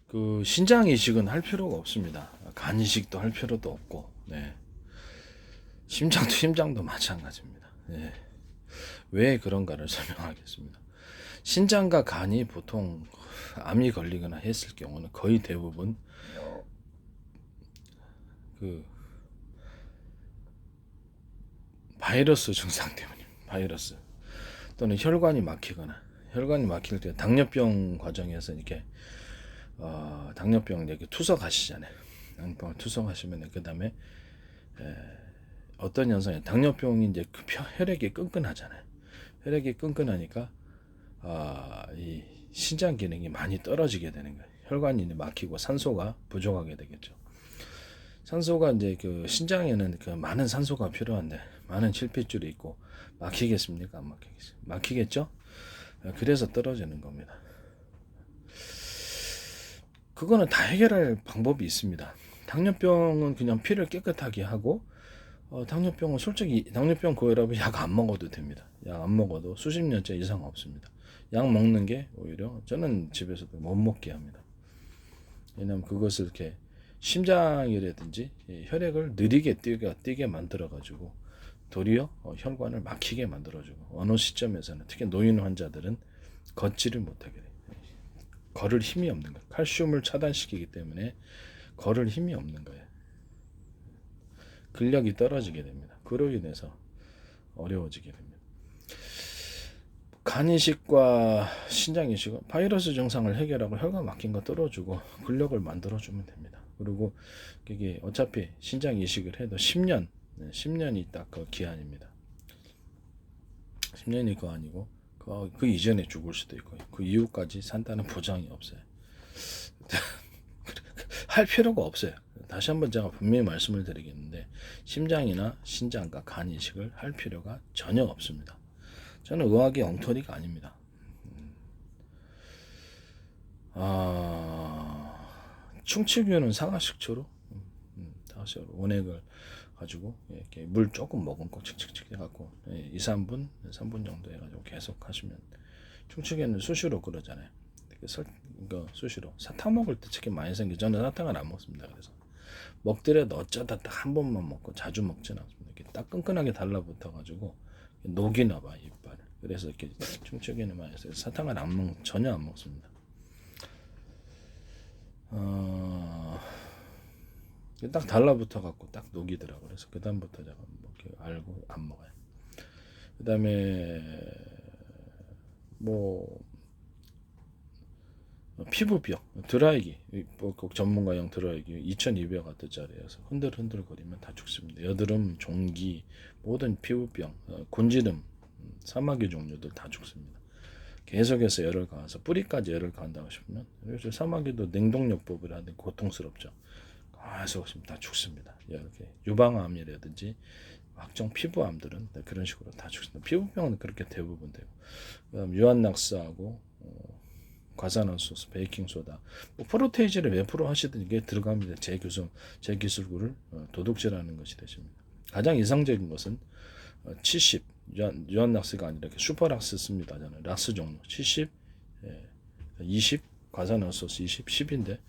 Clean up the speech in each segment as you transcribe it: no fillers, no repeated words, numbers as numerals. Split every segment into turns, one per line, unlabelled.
그 신장 이식은 할 필요가 없습니다. 간 이식도 할 필요도 없고, 네. 심장도 마찬가지입니다. 네. 왜 그런가를 설명하겠습니다. 신장과 간이 보통 암이 걸리거나 했을 경우는 거의 대부분 그 바이러스 증상 때문입니다. 바이러스 또는 혈관이 막히거나 혈관이 막힐 때 당뇨병 과정에서 이렇게 당뇨병 이렇게 투석하시잖아요. 당뇨병 투석하시면 그 다음에 어떤 현상이 당뇨병이 이제 그 혈액이 끈끈하잖아요. 혈액이 끈끈하니까 이 신장 기능이 많이 떨어지게 되는 거예요. 혈관이 막히고 산소가 부족하게 되겠죠. 산소가 이제 그 신장에는 그 많은 산소가 필요한데 많은 실핏줄이 있고 막히겠습니까? 안 막히겠어요? 막히겠죠? 그래서 떨어지는 겁니다. 그거는 다 해결할 방법이 있습니다. 당뇨병은 그냥 피를 깨끗하게 하고 당뇨병은 솔직히 당뇨병 고혈압은 약 안 먹어도 됩니다. 약 안 먹어도 수십 년째 이상 없습니다. 약 먹는 게 오히려 저는 집에서도 못 먹게 합니다. 왜냐하면 그것을 이렇게 심장이라든지 혈액을 느리게 뛰게 만들어 가지고 도리어 혈관을 막히게 만들어주고 어느 시점에서는 특히 노인 환자들은 걷지를 못하게 돼요. 걸을 힘이 없는 거예요. 칼슘을 차단시키기 때문에 걸을 힘이 없는 거예요. 근력이 떨어지게 됩니다. 그로 인해서 어려워지게 됩니다. 간 이식과 신장 이식은 바이러스 증상을 해결하고 혈관 막힌 거 뚫어주고 근력을 만들어주면 됩니다. 그리고 이게 어차피 신장 이식을 해도 10년이 딱 그 기한입니다. 10년이 그 아니고 그 이전에 죽을 수도 있고 그 이후까지 산다는 보장이 없어요. 할 필요가 없어요. 다시 한번 제가 분명히 말씀을 드리겠는데 심장이나 신장과 간 이식을 할 필요가 전혀 없습니다. 저는 의학의 엉터리가 아닙니다. 충치균은 상하식초로 원액을 가지고 이렇게 물 조금 머금고 칙칙칙 해갖고 2, 3분 정도 해가지고 계속 하시면 충치균은 수시로 그러잖아요. 수시로 사탕 먹을 때 특히 많이 생겨. 저는 사탕을 안 먹습니다. 그래서 먹더라도 어쩌다 딱 한 번만 먹고 자주 먹지는 않습니다. 이렇게 딱 끈끈하게 달라붙어가지고 녹이나 봐 이빨을. 그래서 이렇게 충치균이 많이 있어요. 사탕을 전혀 안 먹습니다. 딱 달라붙어 갖고 딱 녹이더라고. 그래서 그 다음부터 제가 먹기 알고 안 먹어요. 그 다음에 뭐 피부병 드라이기 꼭 전문가용 드라이기 2200W짜리여서 흔들거리면 다 죽습니다. 여드름, 종기, 모든 피부병, 곤지름, 사마귀 종류들 다 죽습니다. 계속해서 열을 가해서 뿌리까지 열을 가한다고 싶으면 요즘 사마귀도 냉동요법이라는데 고통스럽죠. 계속 다 죽습니다. 이렇게 유방암이라든지 각종 피부암들은 그런 식으로 다 죽습니다. 피부병은 그렇게 대부분 되고 그다음 유한낙스하고 과산화수소, 베이킹소다, 뭐 프로테이지를 몇 프로 하시든 이게 들어갑니다. 제 기술구를 도둑질하는 것이 되십니다. 가장 이상적인 것은 70 유한낙스가 아니라 슈퍼락스 씁니다. 저는 락스 종류 70, 20 과산화수소 20, 10인데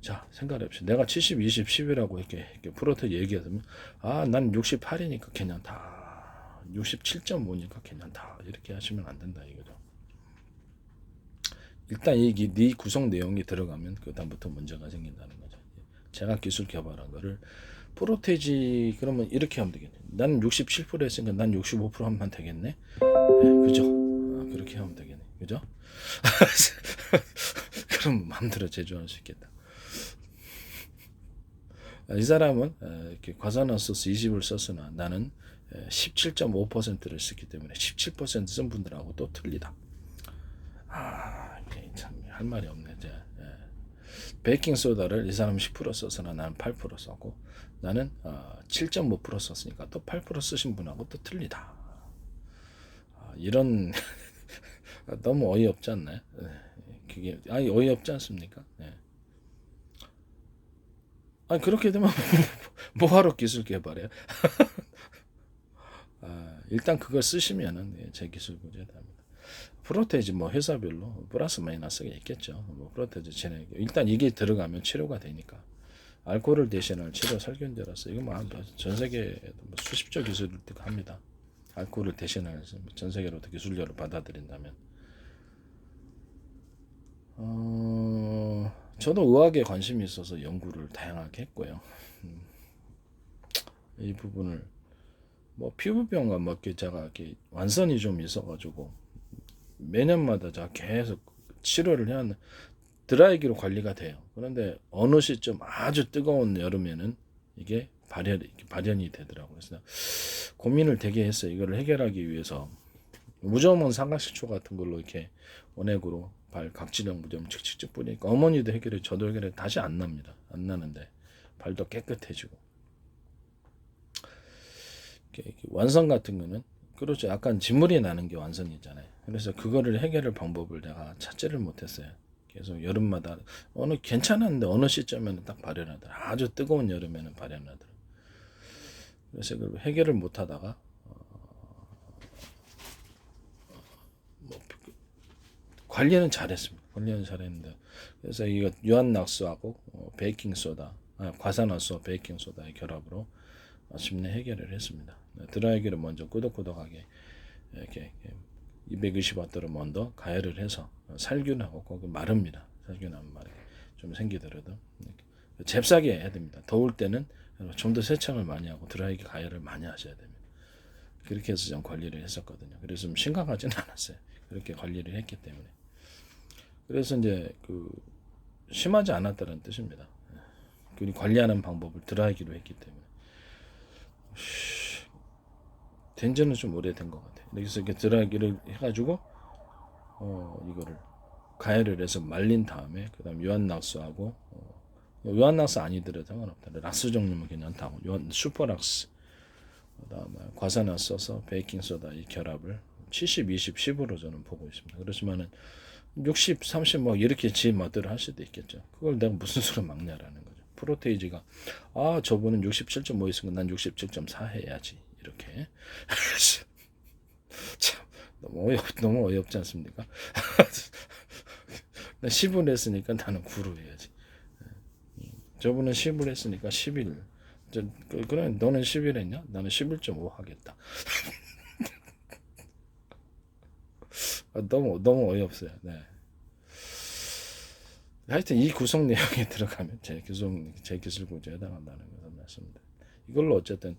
자 생각해봅시다. 내가 70, 20, 10이라고 이렇게 프로테이지 얘기하면 난 68이니까 괜찮다. 67.5니까 괜찮다. 이렇게 하시면 안 된다 이거죠. 일단 네 구성 내용이 들어가면 그 다음부터 문제가 생긴다는 거죠. 제가 기술 개발한 거를 프로테이지 그러면 이렇게 하면 되겠네. 난 67% 했으니까 난 65% 하면 되겠네. 그죠? 그렇게 하면 되겠네. 그죠? 그럼 마음대로 제조할 수 있겠다. 이 사람은 이렇게 과산화수소 20을 썼으나 나는 17.5%를 썼기 때문에 17% 쓴 분들하고 또 틀리다. 참 할 말이 없네. 베이킹 소다를 이 사람은 10% 썼으나 나는 8% 썼고 나는 7.5% 썼으니까 또 8% 쓰신 분하고 또 틀리다. 이런 너무 어이없지 않나요? 그게 어이없지 않습니까? 그렇게 되면 뭐하러 기술 개발해요? 일단 그걸 쓰시면은 제 기술 구제합니다. 프로테이즈 뭐 회사별로 플러스 마이너스가 있겠죠. 뭐 프로테이즈 진행 일단 이게 들어가면 치료가 되니까 알코올을 대신할 치료 살균제라서 이거 뭐전 세계 뭐 수십조 기술을 합니다. 알코올을 대신할 전 세계로 기술료를 받아들인다면 저도 의학에 관심이 있어서 연구를 다양하게 했고요. 이 부분을 뭐 피부병과 뭐 제가 이렇게 완선이 좀 있어가지고 매년마다 제가 계속 치료를 해야 하는 드라이기로 관리가 돼요. 그런데 어느 시점 아주 뜨거운 여름에는 이게 발현이 되더라고요. 그래서 고민을 되게 했어요. 이거를 해결하기 위해서 무좀은 삼각식초 같은 걸로 이렇게 원액으로 발 각질형 무좀 칙칙칙 뿌리니까 어머니도 해결해 저도 해결해 다시 안 납니다. 안 나는데 발도 깨끗해지고 완선 같은 거는 그렇죠. 약간 진물이 나는 게 완선이잖아요. 그래서 그거를 해결할 방법을 내가 찾지를 못했어요. 계속 여름마다 어느 괜찮았는데 어느 시점에는 딱 발현하더라. 아주 뜨거운 여름에는 발현하더라. 그래서 그걸 해결을 못하다가 뭐 관리는 잘했습니다. 관리는 잘했는데 그래서 이거 유한낙수하고 베이킹 소다, 과산화수 베이킹 소다의 결합으로 마침내 해결을 했습니다. 드라이기를 먼저 꾸덕꾸덕하게 이렇게 220와트로 먼저 가열을 해서 살균하고 거기 마릅니다. 살균하면 마르게 좀 생기더라도 잽싸게 해야 됩니다. 더울 때는 좀 더 세척을 많이 하고 드라이기 가열을 많이 하셔야 됩니다. 그렇게 해서 좀 관리를 했었거든요. 그래서 좀 심각하진 않았어요. 그렇게 관리를 했기 때문에. 그래서 이제 심하지 않았다는 뜻입니다. 그 관리하는 방법을 드라이기로 했기 때문에. 된 지는 좀 오래된 것 같아요. 그래서 이렇게 드라이기를 해가지고 이거를 가열을 해서 말린 다음에 그다음 유한낙수하고 유한낙수 아니더라도 상관없다. 락스 종류면 괜찮다고. 슈퍼락스 그다음에 과산화 써서 베이킹 소다 이 결합을 70, 20, 10으로 저는 보고 있습니다. 그렇지만은 60, 30 뭐 이렇게 지 멋대로 할 수도 있겠죠. 그걸 내가 무슨 수로 막냐라는 거죠. 프로테이지가 저분은 67.5 있으면 난 67.4 해야지 이렇게 참 너무 어이없지 않습니까? 나 10을 했으니까 나는 9로 해야지. 저분은 10을 했으니까 11. 그래 너는 11 했냐? 나는 11.5 하겠다. 너무 어이없어요. 네. 하여튼 이 구성 내용에 들어가면 제 기술 구조에 해당한다는 것을 말씀드립니다. 이걸로 어쨌든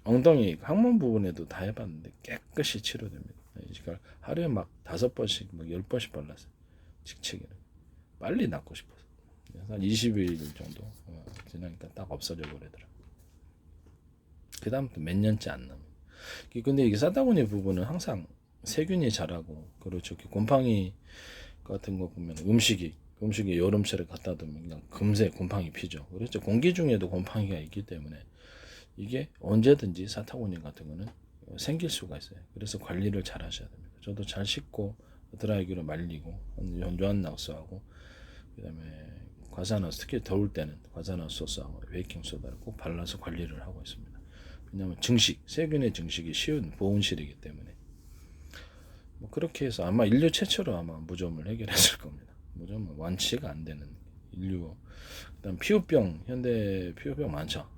엉덩이 항문 부분에도 다 해봤는데 깨끗이 치료됩니다. 그러니까 하루에 막 5번씩 막 10번씩 발랐어요. 칙칙이를 빨리 낫고 싶어서 한 20일 정도 지나니까 딱 없어져 버리더라고요. 그 다음부터 몇 년째 안 납니다. 근데 이게 사타구니 부분은 항상 세균이 자라고 그렇죠. 곰팡이 같은 거 보면 음식에 여름철에 갖다 두면 그냥 금세 곰팡이 피죠. 그렇죠. 공기 중에도 곰팡이가 있기 때문에 이게 언제든지 사타구니 같은 거는 생길 수가 있어요. 그래서 관리를 잘 하셔야 됩니다. 저도 잘 씻고 드라이기로 말리고 유한낙수하고 그다음에 과산화수 특히 더울 때는 과산화수하고 베이킹 소다를 꼭 발라서 관리를 하고 있습니다. 왜냐하면 세균의 증식이 쉬운 보온실이기 때문에 뭐 그렇게 해서 아마 인류 최초로 아마 무좀을 해결했을 겁니다. 무좀은 완치가 안 되는 인류. 그다음 피부병 현대 피부병 많죠.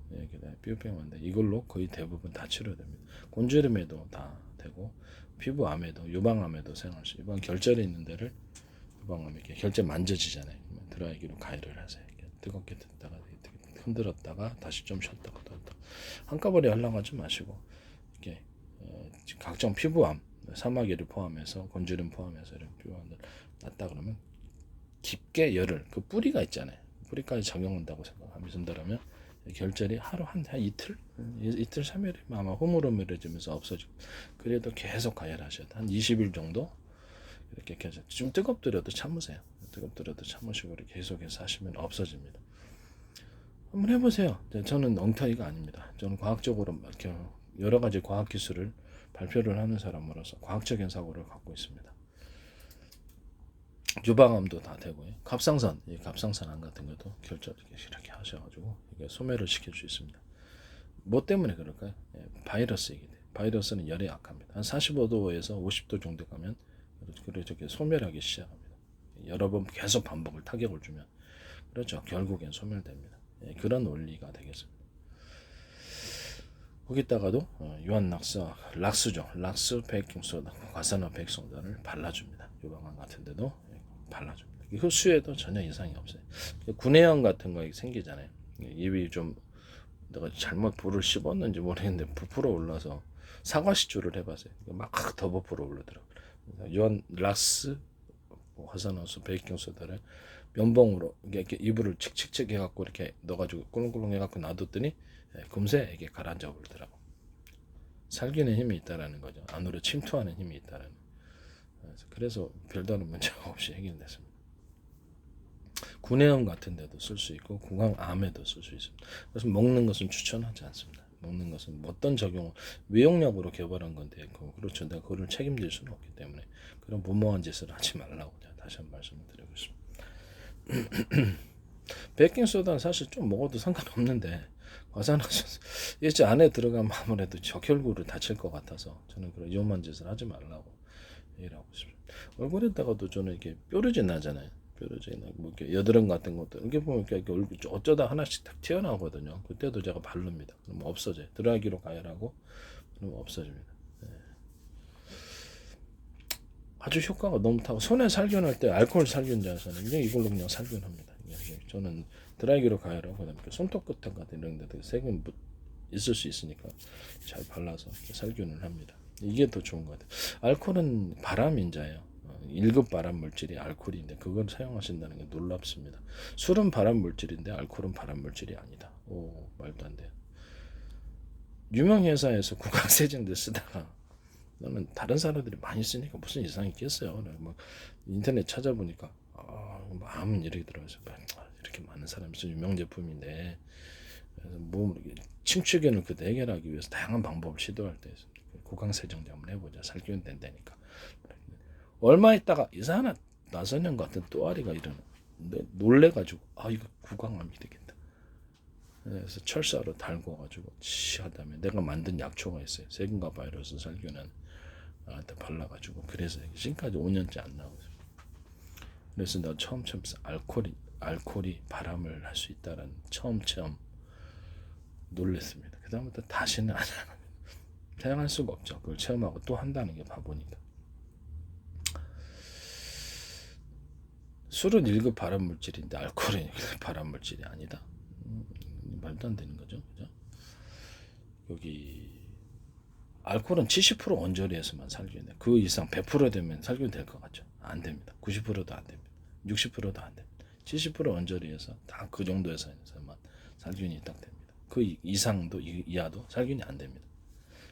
피부병 많은데 이걸로 거의 대부분 다 치료됩니다. 곤주름에도 다 되고 피부암에도 유방암에도 사용할 수. 유방 결절이 있는 데를 유방암 이렇게 결절 만져지잖아요. 드라이기로 가열을 하세요. 뜨겁게 됐다가 흔들었다가 다시 좀 쉬었다가 한꺼번에 하려고 하지 마시고 이렇게 각종 피부암 사마귀를 포함해서 곤주름 포함해서 이런 피부암들 났다 그러면 깊게 열을 뿌리가 있잖아요. 뿌리까지 작용한다고 생각하면 결절이 하루 한 이틀 3일이면 아마 흐물흐물해지면서 없어지고 그래도 계속 가열하셔야 돼. 한 20일 정도 이렇게 계속 좀 뜨겁더라도 참으세요. 뜨겁더라도 참으시고 이렇게 계속해서 하시면 없어집니다. 한번 해보세요. 저는 엉터리가 아닙니다. 저는 과학적으로 이렇게 여러 가지 과학 기술을 발표를 하는 사람으로서 과학적인 사고를 갖고 있습니다. 유방암도 다 되고요. 갑상선 암 같은 것도 결절 이렇게 하셔가지고 이게 소멸을 시킬 수 있습니다. 뭐 때문에 그럴까요? 바이러스이기 때문에. 바이러스는 열에 약합니다. 한 45도에서 50도 정도 가면 그렇게 소멸하기 시작합니다. 여러 번 계속 반복을 타격을 주면 그렇죠. 결국엔 소멸됩니다. 예, 그런 원리가 되겠습니다. 거기다가도 락스죠. 락스 베이킹소다, 과산화 베이킹소다를 발라줍니다. 유방암 같은데도 발라줍니다. 흡수에도 전혀 이상이 없어요. 구내염 같은 거 생기잖아요. 입이 좀 내가 잘못 불을 씹었는지 모르겠는데 부풀어 올라서 사과시추를 해봤어요. 막 더 부풀어 올라더라고요. 락스 화산화수 베이킹소다를 면봉으로 이렇게 이불을 칙칙칙 해갖고 이렇게 넣어가지고 꿀렁꿀렁 해갖고 놔뒀더니 금세 이게 가라앉아 버리더라고. 살균의 힘이 있다라는 거죠. 안으로 침투하는 힘이 있다라는. 그래서 별다른 문제가 없이 해결됐습니다. 구내염 같은 데도 쓸 수 있고 구강암에도 쓸 수 있습니다. 그래서 먹는 것은 추천하지 않습니다. 먹는 것은 어떤 적용을 외용약으로 개발한 건데 그렇죠. 내가 그걸 책임질 수는 없기 때문에 그런 무모한 짓을 하지 말라고 다시 한번 말씀을 드리고 있습니다. 베이킹소다는 사실 좀 먹어도 상관없는데 과산화수 이제 안에 들어가면 아무래도 적혈구를 다칠 것 같아서 저는 그런 위험한 짓을 하지 말라고 얘기를 하고 싶습니다. 얼굴에다가도 저는 이렇게 뾰루지 나잖아요. 뾰루지 나고 뭐 이렇게 여드름 같은 것도 이렇게 보면 이렇게 얼굴 어쩌다 하나씩 딱 튀어나오거든요. 그때도 제가 바릅니다. 그럼 없어져요. 드라이기로 가열하고 그럼 없어집니다. 네. 아주 효과가 너무 타고 손에 살균할 때 알코올 살균제에서는 그냥 이걸로 그냥 살균합니다. 저는 드라이기로 가열하고 그다음에 손톱 끝 같은 이런 데도 세균 있을 수 있으니까 잘 발라서 살균을 합니다. 이게 더 좋은 것 같아요. 알코올은 발암인자예요. 1급 발암 물질이 알코올인데 그걸 사용하신다는 게 놀랍습니다. 술은 발암 물질인데 알코올은 발암 물질이 아니다. 오, 말도 안 돼요. 유명 회사에서 구강세정제 쓰다가 나는 다른 사람들이 많이 쓰니까 무슨 이상이 있겠어요. 뭐 인터넷 찾아보니까 암은 이렇게 들어가서 이렇게 많은 사람이 쓰는 유명 제품인데 그래서 몸 침추균을 그 해결하기 위해서 다양한 방법을 시도할 때 구강세정제 한번 해보자. 살균 된다니까. 얼마 있다가 이상한 나선형 같은 또아리가 일어났는데 놀래가지고 이거 구강암이 되겠다. 그래서 철사로 달궈가지고 한 다음에 내가 만든 약초가 있어요. 세균과 바이러스 살균은 나한테 발라가지고 그래서 지금까지 5년째 안 나오고 있어요. 그래서 나 처음 알코올이 발암을 할 수 있다는 처음 놀랬습니다. 그 다음부터 다시는 안 합니다. 사용할 수가 없죠. 그걸 체험하고 또 한다는 게 바보니까. 술은 1급 발암 물질인데 알코올은 1급 발암 물질이 아니다. 말도 안 되는 거죠. 그죠? 여기 알코올은 70% 원조리에서만 살균돼. 그 이상 100% 되면 살균될 것 같죠? 안 됩니다. 90%도 안 됩니다. 60%도 안 됩니다. 70% 원조리에서 다 그 정도에서만 살균이 딱 됩니다. 그 이상도 이하도 살균이 안 됩니다.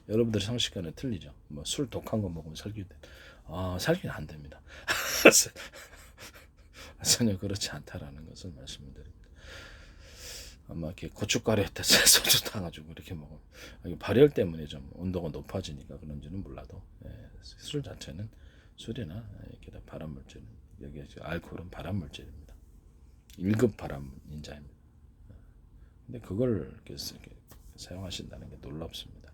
여러분들 상식과는 틀리죠. 뭐 술 독한 거 먹으면 살균돼. 살균 안 됩니다. 전혀 그렇지 않다라는 것을 말씀을 드립니다. 아마 이렇게 고춧가루에다 소주 타가지고 이렇게 먹으면 발열 때문에 좀 온도가 높아지니까 그런지는 몰라도 술 자체는 술이나 이렇게 발암 물질은 여기 알코올은 발암 물질입니다. 1급 발암인자입니다. 근데 그걸 이렇게 사용하신다는 게 놀랍습니다.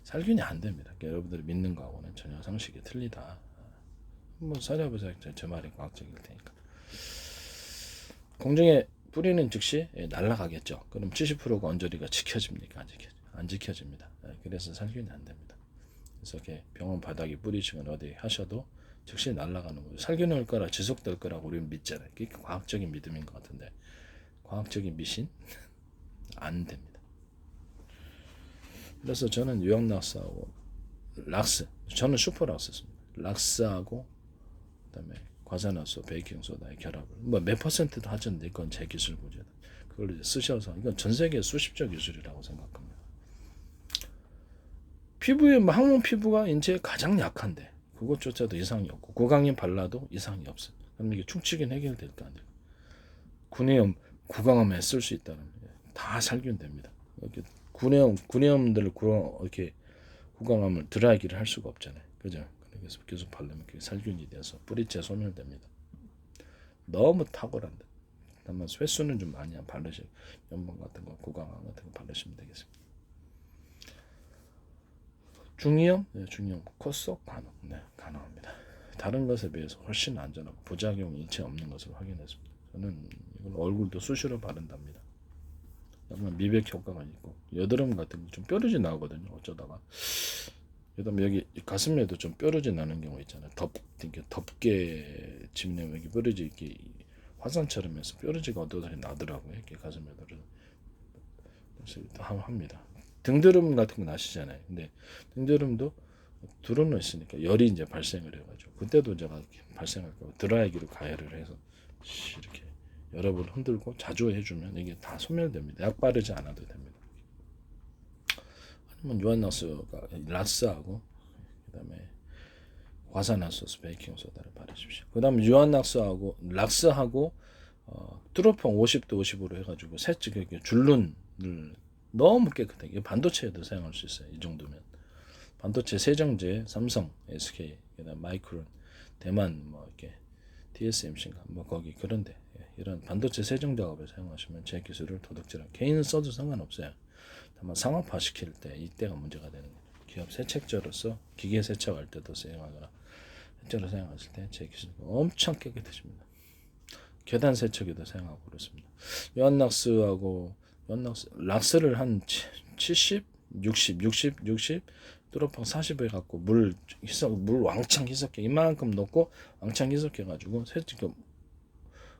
살균이 안 됩니다. 그러니까 여러분들이 믿는 거하고는 전혀 상식이 틀리다. 한번 찾아보세요. 제 말이 과학적일 테니까. 공중에 뿌리는 즉시 날아가겠죠. 그럼 70%가 언저리가 지켜집니까? 안 지켜집니다. 그래서 살균이 안 됩니다. 그래서 이렇게 병원 바닥에 뿌리시거나 어디 하셔도 즉시 날아가는 거죠. 살균할 거라 지속될 거라고 우리는 믿잖아요. 그게 과학적인 믿음인 것 같은데 과학적인 미신 안 됩니다. 그래서 저는 유황락스하고 락스, 저는 슈퍼락스 씁니다. 락스하고 그다음에 과산화수, 베이킹소다의 결합을 몇 퍼센트도 하던데 그건 제 기술 구조. 그걸 쓰셔서 이건 전 세계 수십조 기술이라고 생각합니다. 피부에 항문 피부가 인체에 가장 약한데 그것조차도 이상이 없고 구강염 발라도 이상이 없어요. 그럼 이게 충치균 해결될까 안 될까? 구내염, 구강암에 쓸 수 있다는 다 살균됩니다. 이렇게 구내염들을 이렇게 구강암을 드라이기를 할 수가 없잖아요. 그죠? 그래서 계속 바르면 그게 살균이 돼서 뿌리째 소멸됩니다. 너무 탁월한데. 다만 횟수는 좀 많이 바르시고 연봉 같은 거, 구강암 같은 거 바르시면 되겠습니다. 중이염, 네, 중이염 콧속 간혹, 네, 가능합니다. 다른 것에 비해서 훨씬 안전하고 부작용이 일체 없는 것을 확인했습니다. 저는 이걸 얼굴도 수시로 바른답니다. 약간 미백 효과가 있고 여드름 같은 게 좀 뾰루지 나거든요. 어쩌다가 그다음에 여기 가슴에도 좀 뾰루지 나는 경우 있잖아요. 이렇게 덮개 짚는 여기 뾰루지 이렇게 화산처럼 해서 뾰루지가 어떠하게 나더라고요. 이렇게 가슴에도 그래서 합니다. 등드름 같은 거 나시잖아요. 근데 등드름도 드러져 있으니까 열이 이제 발생을 해가지고 그때도 제가 발생할까 봐 드라이기로 가열을 해서 이렇게 여러 번 흔들고 자주 해주면 이게 다 소멸됩니다. 약 바르지 않아도 됩니다. 아니면 유한락스가 라스하고 그다음에 과산화소스, 베이킹소다를 바르십시오. 그다음 유한락스하고 락스하고 트로펑 50도 50으로 해가지고 세척 줄눈을 너무 깨끗하게 반도체에도 사용할 수 있어요. 이 정도면 반도체 세정제 삼성, SK, 그다음 마이크론, 대만 뭐 이렇게 TSMC인가 뭐 거기 그런데 이런 반도체 세정 작업에 사용하시면 제 기술을 도둑질한 개인은 써도 상관없어요. 다만 상업화 시킬 때 이때가 문제가 되는 거예요. 기업 세척제로서 기계 세척할 때도 사용하거나 실제로 사용하실 때 제 기술 엄청 깨끗해집니다. 계단 세척에도 사용하고 그렇습니다. 락스를 한 70, 60 뚜러펑 40에 갖고 물 왕창 희석해 이만큼 넣고 왕창 희석해 가지고 세척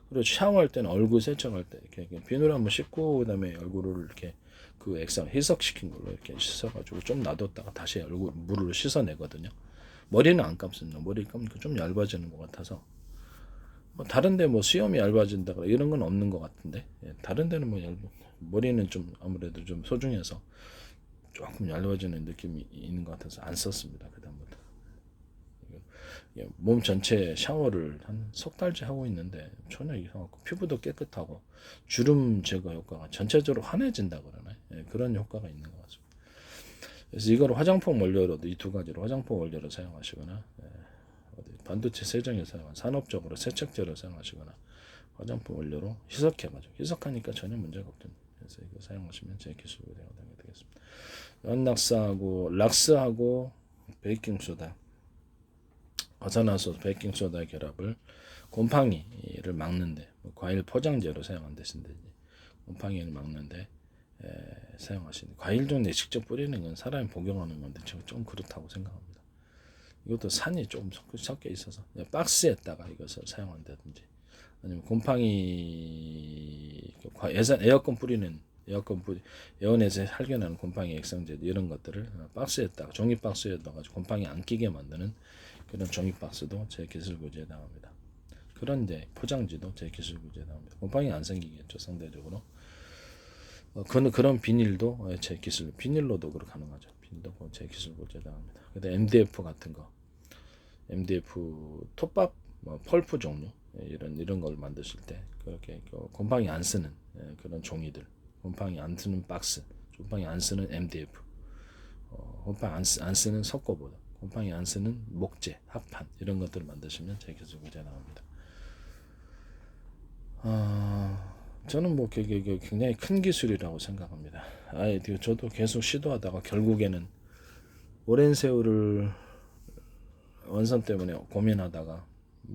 그리고 샤워할 때는 얼굴 세척할 때 이렇게 비누를 한번 씻고 그다음에 얼굴을 이렇게 그 액상 희석시킨 걸로 이렇게 씻어가지고 좀 놔뒀다가 다시 얼굴 물을 씻어내거든요. 머리는 안 감습니다. 머리를 감으니까 좀 얇아지는 것 같아서 뭐 다른데 뭐 수염이 얇아진다거나 이런 건 없는 것 같은데 다른 데는 뭐 머리는 좀 아무래도 좀 소중해서 조금 얇아지는 느낌이 있는 것 같아서 안 썼습니다. 그다음부터 몸 전체 샤워를 한 석 달째 하고 있는데 전혀 이상하고 피부도 깨끗하고 주름 제거 효과가 전체적으로 환해진다 그러나요? 그런 효과가 있는 것 같습니다. 그래서 이걸 화장품 원료로도 이 두 가지로 화장품 원료로 사용하시거나 반도체 세정에 사용한 산업적으로 세척제로 사용하시거나 화장품 원료로 희석해가지고 희석하니까 전혀 문제가 없습니다. 그래서 이거 사용하시면 제 기술로 되겠습니다. 연락사하고 락스하고 베이킹소다, 과산화소스, 베이킹소다 결합을 곰팡이를 막는데 과일 포장재로 사용한다신데 곰팡이를 막는데 사용하시는 과일 종류에 직접 뿌리는 건 사람이 복용하는 건데 좀 그렇다고 생각합니다. 이것도 산이 조금 섞여 있어서 박스에다가 이것을 사용한다든지 아니면 곰팡이 에어컨에서 살균하는 곰팡이 액상제 이런 것들을 박스에다가 종이 박스에 넣어가지고 곰팡이 안 끼게 만드는 그런 종이 박스도 제 기술 구제에 나옵니다. 그런데 포장지도 제 기술 구제에 나옵니다. 곰팡이 안 생기겠죠 상대적으로. 그런 비닐도 제 기술 비닐로도 그렇게 가능하죠. 비닐도 제 기술 구제에 나옵니다. 근데 MDF 같은 거 MDF 톱밥 펄프 종류 이런 걸 만드실 때 그렇게 곰팡이 안 쓰는 그런 종이들, 곰팡이 안 쓰는 박스, 곰팡이 안 쓰는 MDF, 곰팡이 안 쓰는 석고보드, 곰팡이 안 쓰는 목재, 합판 이런 것들을 만드시면 제 기술 구제 나옵니다. 저는 뭐 굉장히 큰 기술이라고 생각합니다. 저도 계속 시도하다가 결국에는 오랜 세월을 원선 때문에 고민하다가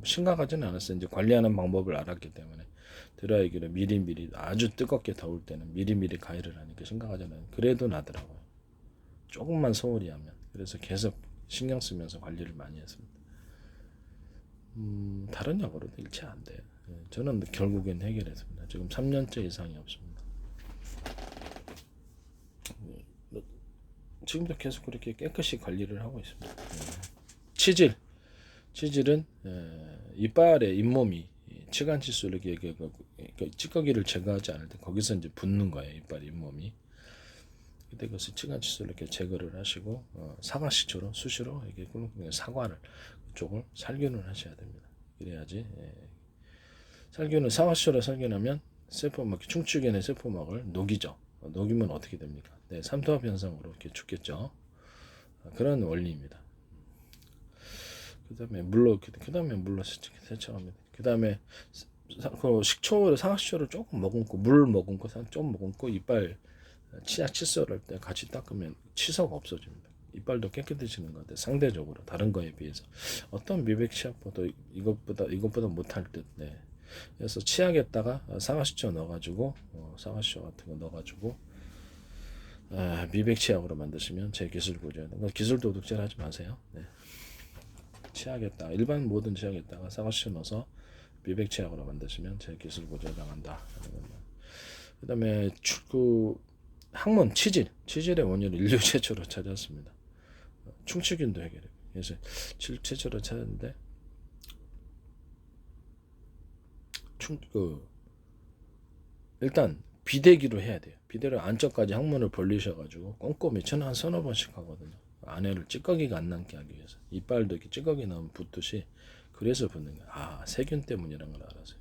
심각하지는 않았어요. 이제 관리하는 방법을 알았기 때문에 드라이기를 미리미리 아주 뜨겁게 더울 때는 미리미리 가열을 하니까 심각하지 않아요. 그래도 나더라고요. 조금만 소홀히 하면. 그래서 계속 신경 쓰면서 관리를 많이 했습니다. 다른 약으로도 일체 안 돼요. 저는 결국엔 해결했습니다. 지금 3년째 이상이 없습니다. 지금도 계속 그렇게 깨끗이 관리를 하고 있습니다. 치질은 이빨의 잇몸이 치간칫솔 이렇게 찌꺼기를 제거하지 않을 때 거기서 이제 붙는 거예요. 이빨 잇몸이. 그때 그것을 치간칫솔 이렇게 제거를 하시고 사과식초로 수시로 이렇게 꿀렁꿀렁 사과를 그쪽을 살균을 하셔야 됩니다. 그래야지 사과식초로 살균하면 세포막 충축연의 세포막을 녹이죠. 녹이면 어떻게 됩니까? 삼투압 현상으로 이렇게 죽겠죠. 그런 원리입니다. 그다음에 물로 세척합니다. 그다음에 사과식초를 조금 머금고 물 머금고 좀 머금고 이빨 치약 칫솔 할 때 같이 닦으면 치석 없어집니다. 이빨도 깨끗해지는 것 같아요. 상대적으로 다른 거에 비해서 어떤 미백 치약보다 이것보다 못할 듯. 네. 그래서 치약에다가 사과시초 넣어가지고 사과시초 같은 거 넣어가지고 미백 치약으로 만드시면 제 기술 구조예요. 기술 도둑질 하지 마세요. 네. 치약에다가 일반 모든 치약에다가 사과시초 넣어서 미백 치약으로 만드시면 제 기술 구조에 당한다. 그다음에 항문 치질의 원인을 인류 최초로 찾았습니다. 충치균도 해결해. 그래서 최초로 찾았는데 일단 비대기로 해야 돼요. 비대로 안쪽까지 항문을 벌리셔가지고 꼼꼼히 저는 한 서너 번씩 하거든요. 안에를 찌꺼기가 안 남게 하기 위해서. 이빨도 이렇게 찌꺼기 나면 붓듯이 그래서 붓는 거예요. 세균 때문이라는 걸 알았어요.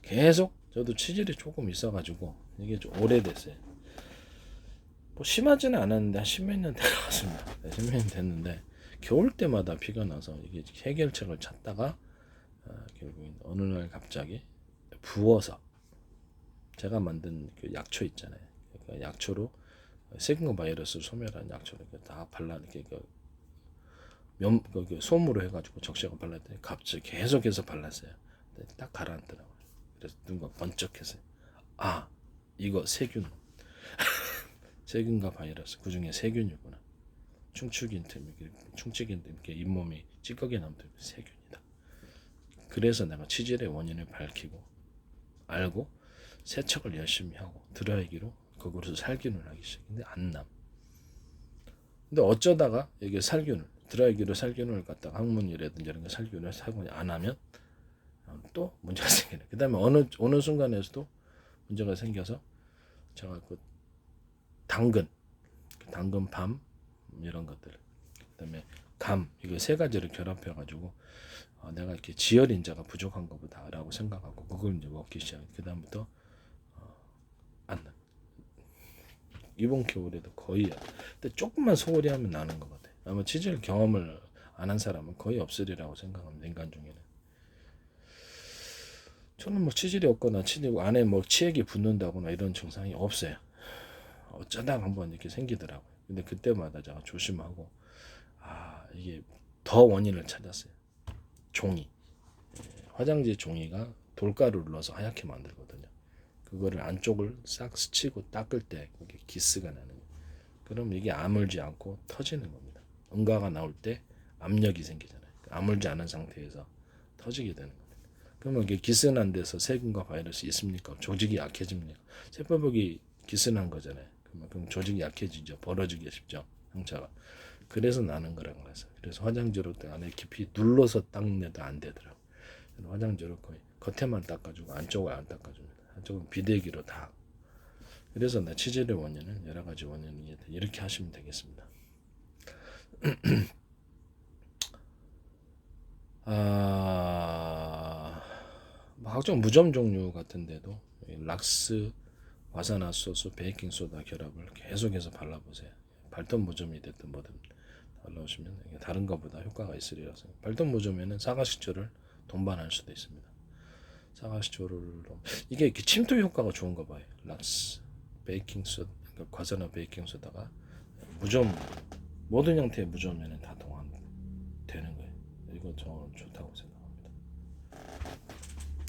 계속 저도 치질이 조금 있어가지고 이게 좀 오래됐어요. 뭐 심하지는 않았는데 한 십몇 년 돼가습니다. 십몇 년 됐는데 겨울 때마다 비가 나서 이게 해결책을 찾다가 결국 어느 날 갑자기 부어서 제가 만든 그 약초 있잖아요. 그 약초로 세균과 바이러스를 소멸한 약초를 다 발라 이렇게 솜으로 해가지고 적셔서 발랐더니 갑자기 계속해서 발랐어요. 딱 가라앉더라고요. 그래서 눈가 번쩍했어요. 이거 세균. 세균과 바이러스 그 중에 세균이구나. 충치균 때문에 잇몸이 찌꺼기 나면 세균이다. 그래서 내가 치질의 원인을 밝히고 알고 세척을 열심히 하고 드라이기로 그거로 살균을 하기 시작했는데 안 남. 근데 어쩌다가 이게 드라이기로 살균을 갖다가 항문이라든지 이런 거 살균을 안 하면 또 문제가 생기네. 그다음에 어느 순간에서도 문제가 생겨서 제가 그 당근밤 이런 것들, 그다음에 감 이거 세 가지를 결합해 가지고 내가 이렇게 지혈인자가 부족한 것보다라고 생각하고 그걸 이제 먹기 시작. 그다음부터 안 나. 이번 겨울에도 거의. 근데 조금만 소홀히 하면 나는 것 같아. 아마 치질 경험을 안 한 사람은 거의 없으리라고 생각합니다. 인간 중에는. 저는 뭐 치질이 없거나 치질 안에 뭐 치액이 붙는다거나 이런 증상이 없어요. 어쩌다 한번 이렇게 생기더라고요. 근데 그때마다 제가 조심하고 이게 더 원인을 찾았어요. 종이. 화장지 종이가 돌가루를 넣어서 하얗게 만들거든요. 그거를 안쪽을 싹 스치고 닦을 때 그게 기스가 나는 거예요. 그럼 이게 아물지 않고 터지는 겁니다. 응가가 나올 때 압력이 생기잖아요. 아물지 않은 상태에서 터지게 되는 겁니다. 그러면 이게 기스난 데서 세균과 바이러스 있습니까? 조직이 약해집니까? 세포벽이 기스난 거잖아요. 그럼 조직이 약해지죠. 벌어지기 쉽죠. 상처가. 그래서 나는 거라는 거예요. 그래서 화장지로 안에 깊이 눌러서 닦는데도 안 되더라고요. 화장지로 거의 겉에만 닦아주고 안쪽을 안 닦아줍니다. 한쪽은 비대기로 다. 그래서 치질의 원인은 여러 가지 원인이 이렇게 하시면 되겠습니다. 각종 무좀 종류 같은데도 락스, 와사나소스, 베이킹소다 결합을 계속해서 발라보세요. 발톱 무좀이 됐든 뭐든 발라오시면 다른 것보다 효과가 있으리라서. 발톱 무좀에는 사과식초를 동반할 수도 있습니다. 사과식초를 이게 침투 효과가 좋은가 봐요. 락스, 베이킹소다, 그러니까 과사나 베이킹소다가 무좀 모든 형태의 무좀에는 다 동원되는 거예요. 이거 저는 좋다고 생각합니다.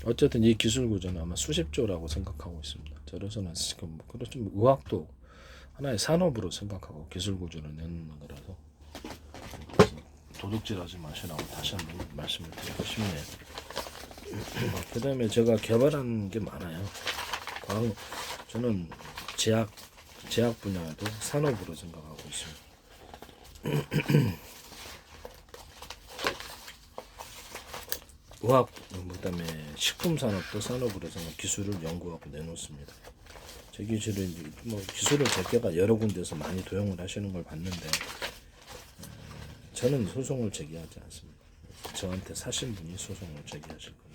어쨌든 이 기술 구조는 아마 수십조라고 생각하고 있습니다. 저로서는 지금 그렇죠. 의학도 하나의 산업으로 생각하고 기술 구조를 내는 거라서 도둑질하지 마시라고 다시 한번 말씀을 드리고 싶네요. 그 다음에 제가 개발한 게 많아요. 저는 제약 분야도 산업으로 생각하고 있습니다. 의학, 그다음에 식품 산업도 산업으로 생각 기술을 연구하고 내놓습니다. 제 기술은 기술을 제가 여러 군데서 많이 도용을 하시는 걸 봤는데 저는 소송을 제기하지 않습니다. 저한테 사신 분이 소송을 제기하실 겁니다.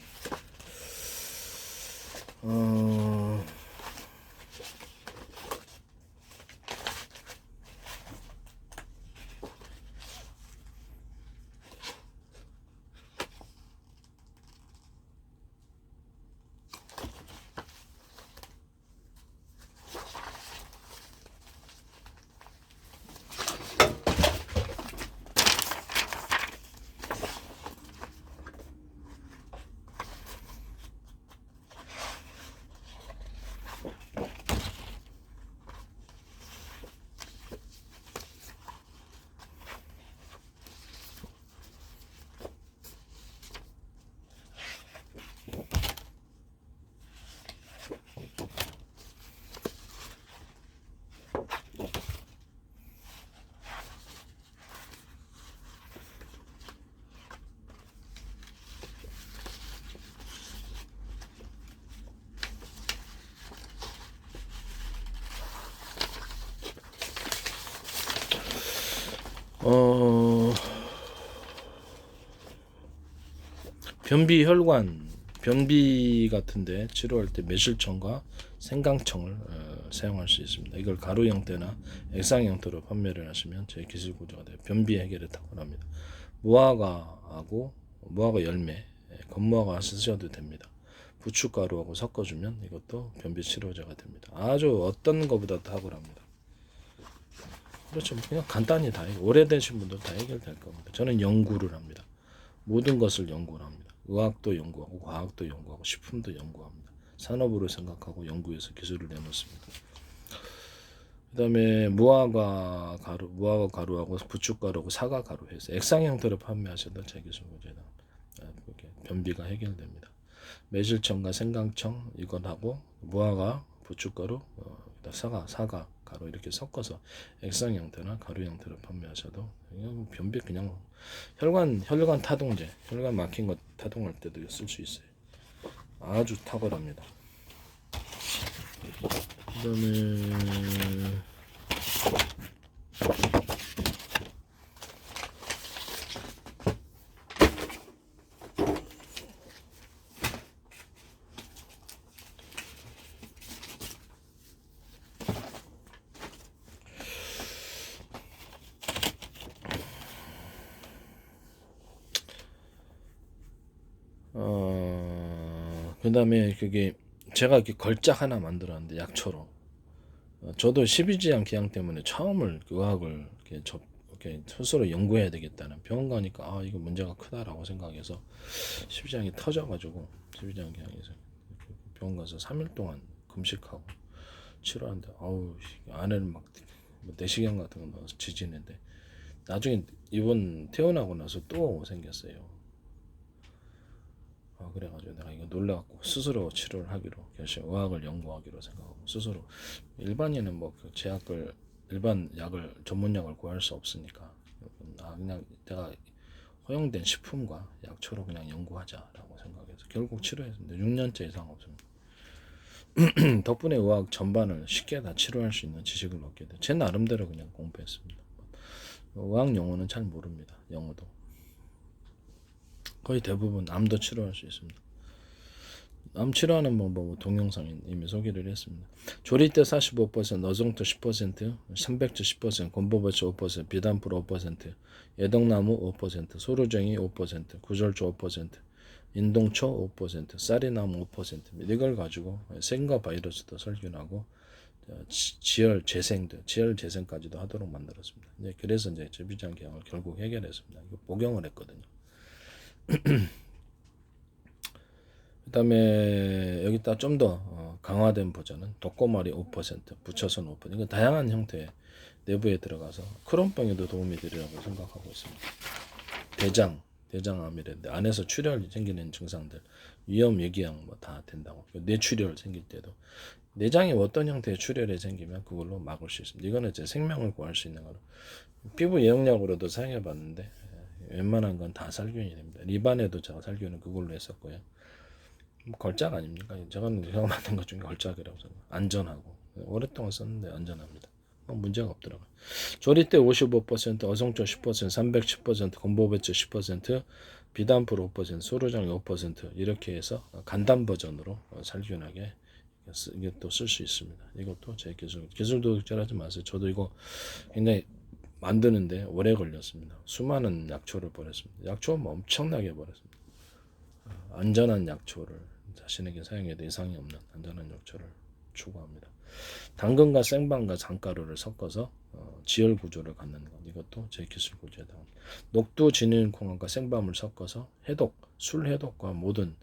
변비 혈관, 변비 같은데 치료할 때 매실청과 생강청을 사용할 수 있습니다. 이걸 가루 형태나 액상 형태로 판매를 하시면 제 기술 구조가 돼요. 변비 해결에 탁월합니다. 무화과 열매, 건무화과 쓰셔도 됩니다. 부추가루하고 섞어주면 이것도 변비 치료제가 됩니다. 아주 어떤 것보다 탁월합니다. 그렇죠. 그냥 간단히 다 오래되신 분들 다 해결될 겁니다. 저는 연구를 합니다. 모든 것을 연구를 합니다. 의학도 연구하고 과학도 연구하고 식품도 연구합니다. 산업으로 생각하고 연구해서 기술을 내놓습니다. 그다음에 무화과 가루하고 부추가루하고 사과 가루 해서 액상 형태로 판매하셔도 제 기술 구제다. 변비가 해결됩니다. 매실청과 생강청 이것하고 무화과, 부추가루, 사과 가루 이렇게 섞어서 액상 형태나 가루 형태로 판매하셔도 그냥 변비 그냥 혈관 타동제, 혈관 막힌 거 타동할 때도 쓸 수 있어요. 아주 탁월합니다. 그다음에 그다음에 그게 제가 이렇게 걸작 하나 만들었는데 약초로 저도 12지향 기양 때문에 처음을 의학을 이렇게 스스로 연구해야 되겠다는 병원 가니까 이거 문제가 크다라고 생각해서 12지향이 터져가지고 12지향 기양에서 병원 가서 3일 동안 금식하고 치료하는데 안에는 막 내시경 같은 거 넣어서 지지는데 나중에 이번 퇴원하고 나서 또 생겼어요. 그래가지고 내가 이거 놀라갖고 스스로 치료를 하기로 결심, 의학을 연구하기로 생각하고 스스로 일반인은 그 제약을 일반 약을 전문 약을 구할 수 없으니까 그냥 내가 허용된 식품과 약초로 그냥 연구하자라고 생각해서 결국 치료했는데 6년째 이상 없습니다. 덕분에 의학 전반을 쉽게 다 치료할 수 있는 지식을 얻게 돼. 제 나름대로 그냥 공부했습니다. 의학 용어는 잘 모릅니다. 영어도. 거의 대부분 암도 치료할 수 있습니다. 암 치료하는 방법 동영상 이미 소개를 했습니다. 조리대 45%, 어종토 10%, 삼백주 10%, 곰보배추 5%, 비단풀 5%, 예덕나무 5%, 소루쟁이 5%, 구절초 5%, 인동초 5%, 쌀이나무 5%입니다. 이걸 가지고 생과 바이러스도 살균하고 지혈 재생까지도 하도록 만들었습니다. 그래서 이제 저비장 기형을 결국 해결했습니다. 이거 복용을 했거든요. 그 다음에 여기다 좀 더 강화된 버전은 독고마리 5%, 부처선 5%. 이건 다양한 형태의 내부에 들어가서 크론병에도 도움이 되리라고 생각하고 있습니다. 대장암이랬는데 안에서 출혈이 생기는 증상들, 위염, 예기양 뭐 다 된다고. 뇌출혈 생길 때도 내장에 어떤 형태의 출혈이 생기면 그걸로 막을 수 있습니다. 이거는 이제 생명을 구할 수 있는 거로 피부 예용약으로도 사용해봤는데 웬만한 건 다 살균이 됩니다. 리반에도 제가 살균은 그걸로 했었고요. 걸작 아닙니까? 제가 만든 것 중에 걸작이라고 생각해요. 안전하고 오랫동안 썼는데 안전합니다. 문제가 없더라고요. 조리대 55%, 어성초 10%, 310%, 건보배추 10%, 비단풀 5%, 소루장 5% 이렇게 해서 간단 버전으로 살균하게 이게 또 쓸 수 있습니다. 이것도 제 기술도 걱정하지 마세요. 저도 이거 굉장히 만드는데 오래 걸렸습니다. 수많은 약초를 버렸습니다. 약초 엄청나게 버렸습니다. 안전한 약초를 자신에게 사용해도 이상이 없는 안전한 약초를 추구합니다. 당근과 생방과 장가루를 섞어서 지혈 구조를 갖는 것, 이것도 제 기술 구조에다. 녹두, 진윤콩과 생밤을 섞어서 해독, 술 해독과 모든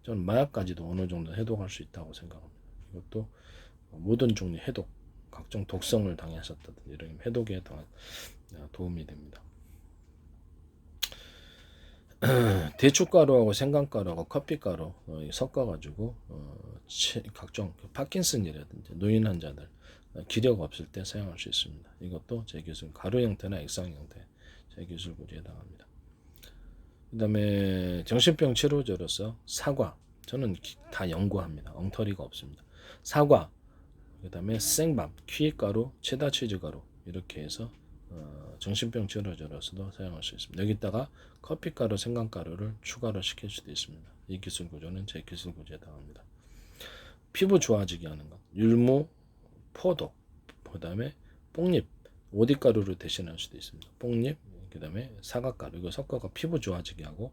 저는 마약까지도 어느 정도 해독할 수 있다고 생각합니다. 이것도 모든 종류 해독, 각종 독성을 당하셨다든지 이런 해독에 도움이 됩니다. 대추가루하고 생강가루하고 커피가루 섞어가지고 각종 파킨슨이라든지 노인 환자들 기력 없을 때 사용할 수 있습니다. 이것도 제 기술 가루 형태나 액상 형태 제 기술 구조에 해당합니다. 그 다음에 정신병 치료제로서 사과, 저는 다 연구합니다. 엉터리가 없습니다. 사과, 그 다음에 생밤, 키위가루, 체다치즈가루 이렇게 해서 정신병 치료제로서도 사용할 수 있습니다. 여기다가 커피가루, 생강가루를 추가로 시킬 수도 있습니다. 이 기술 구조는 제 기술 구조에 해당합니다. 피부 좋아지게 하는 것, 율무, 포도, 그 다음에 뽕잎, 오디가루를 대신할 수도 있습니다. 뽕잎, 그 다음에 사과가루, 이거 섞어가 피부 좋아지게 하고,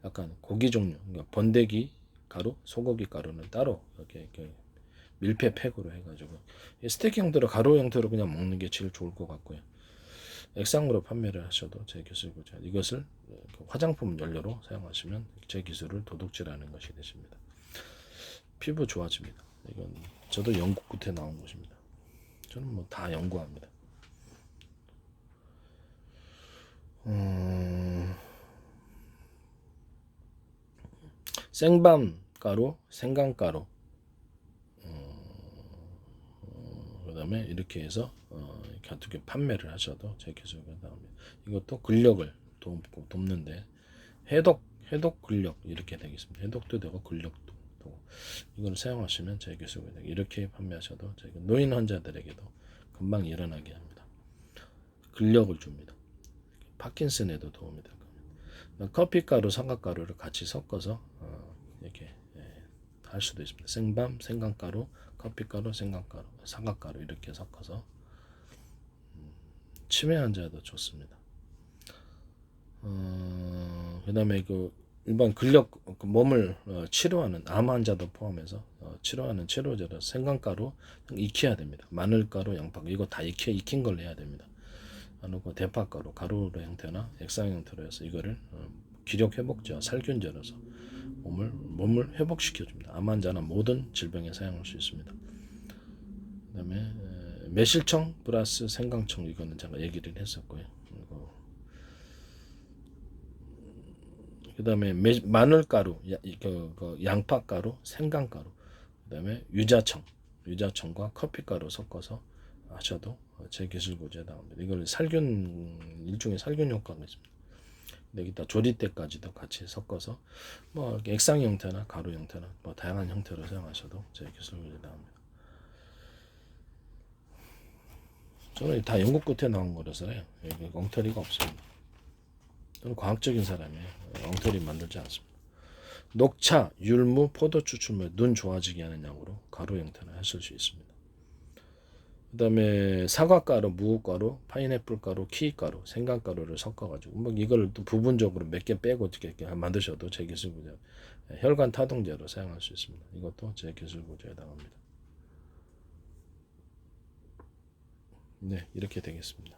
약간 고기 종류, 그러니까 번데기 가루, 소고기 가루는 따로 이렇게 밀폐팩으로 해가지고, 스테이크 형태로 가루 형태로 그냥 먹는 게 제일 좋을 것 같고요. 액상으로 판매를 하셔도 제 기술이죠. 이것을 화장품 연료로 사용하시면 제 기술을 도둑질하는 것이 되십니다. 피부 좋아집니다. 이건 저도 영국 끝에 나온 것입니다. 저는 뭐 다 연구합니다. 생밤 가루, 생강가루, 그다음에 이렇게 해서 이렇게 어떻게 판매를 하셔도 제 기술과 나옵니다. 이것도 근력을 돕는데 해독 근력 이렇게 되겠습니다. 해독도 되고 근력도 되고 이걸 사용하시면 제 기술과 이렇게 판매하셔도 저희가 노인 환자들에게도 금방 일어나게 합니다. 근력을 줍니다. 파킨슨에도 도움이 될 겁니다. 커피가루, 삼각가루를 같이 섞어서 이렇게 할 수도 있습니다. 생밤, 생강가루, 커피가루, 생강가루, 삼각가루 이렇게 섞어서 치매 환자에도 좋습니다. 그 다음에 그 일반 근력 몸을 치료하는 암 환자도 포함해서 치료하는 치료제로 생강가루 익혀야 됩니다. 마늘가루, 양파가루 이거 다 익힌 걸 해야 됩니다. 그리고 대파가루, 가루 형태나 액상 형태로 해서 이거를 기력 회복제와 살균제로서 몸을 회복시켜줍니다. 암 환자나 모든 질병에 사용할 수 있습니다. 그다음에 매실청 플러스 생강청 이거는 제가 얘기를 했었고요. 그다음에 마늘가루, 양파가루, 생강가루, 그다음에 유자청과 커피가루 섞어서 하셔도 제 기술 구조에 나옵니다. 이걸 일종의 살균 효과가 있습니다. 여기다 조리대까지도 같이 섞어서 뭐 액상 형태나 가루 형태나 뭐 다양한 형태로 사용하셔도 제 기술 구조에 나옵니다. 저는 다 연구 끝에 나온 거라서요. 엉터리가 없습니다. 저는 과학적인 사람이에요. 엉터리 만들지 않습니다. 녹차, 율무, 포도 추출물, 눈 좋아지게 하는 약으로 가루 형태로 하실 수 있습니다. 그 다음에 사과가루, 무가루, 파인애플가루, 키위가루, 생강가루를 섞어가지고 뭐 이걸 또 부분적으로 몇 개 빼고 어떻게 이렇게 만드셔도 제 기술 구조 혈관 타동제로 사용할 수 있습니다. 이것도 제 기술 구조에 해당합니다. 네, 이렇게 되겠습니다.